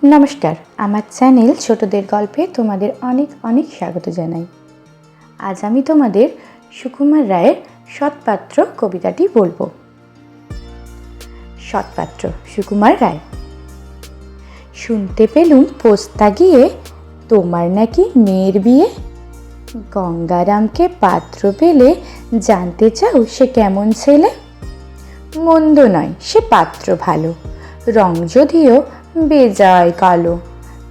নমস্কার, আমার চ্যানেল ছোটদের গল্পে তোমাদের অনেক অনেক স্বাগত জানাই। আজ আমি তোমাদের সুকুমার রায়ের সৎপাত্র কবিতাটি বলবো। সৎপাত্র, সুকুমার রায়। শুনতে পেলুম পোস্তা গিয়ে তোমার নাকি মেয়ের বিয়ে। গঙ্গারামকে পাত্র পেলে জানতে চাও সে কেমন ছেলে। মন্দ নয় সে পাত্র ভালো, রং যদিও বেজায় কালো।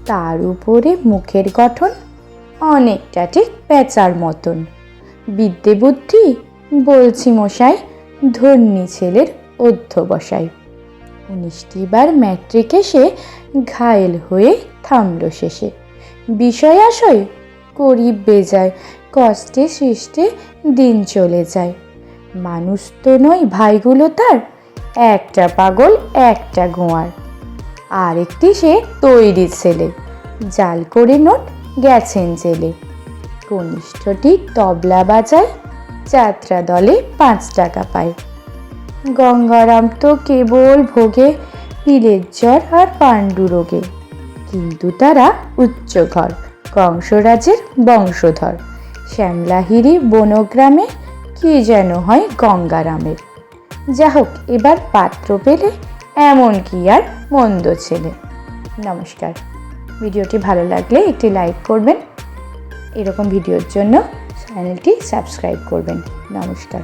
তার উপরে মুখের গঠন অনেকটা ঠিক পেঁচার মতন। বিদ্যে বুদ্ধি বলছি মশাই, ধন্যী ছেলের অধ্যবসায়। 19টি বার ম্যাট্রিক এসে ঘায়েল হয়ে থামল শেষে। বিষয় আশয় গরিব বেজায়, কষ্টে সৃষ্টে দিন চলে যায়। মানুষ তো নয় ভাইগুলো তার, একটা পাগল একটা গোয়ার। আর একটি সে তৈরি ছেলে, জাল করে নোট গেছেন জেলে। কনিষ্ঠটি তবলা বাজায়, যাত্রা দলে 5 টাকা পায়। গঙ্গারাম তো কেবল ভোগে পিলের জ্বর আর পাণ্ডু রোগে। কিন্তু তারা উচ্চ ঘর, কংসরাজের বংশধর। শ্যামলাহিরি বনগ্রামে কি যেন হয় গঙ্গারামের। যা হোক, এবার পাত্র পেলে এমন কি আর মন্দ ছেলে। নমস্কার। ভিডিওটি ভালো লাগলে একটি লাইক করবেন, এরকম ভিডিওর জন্য চ্যানেলটি সাবস্ক্রাইব করবেন। নমস্কার।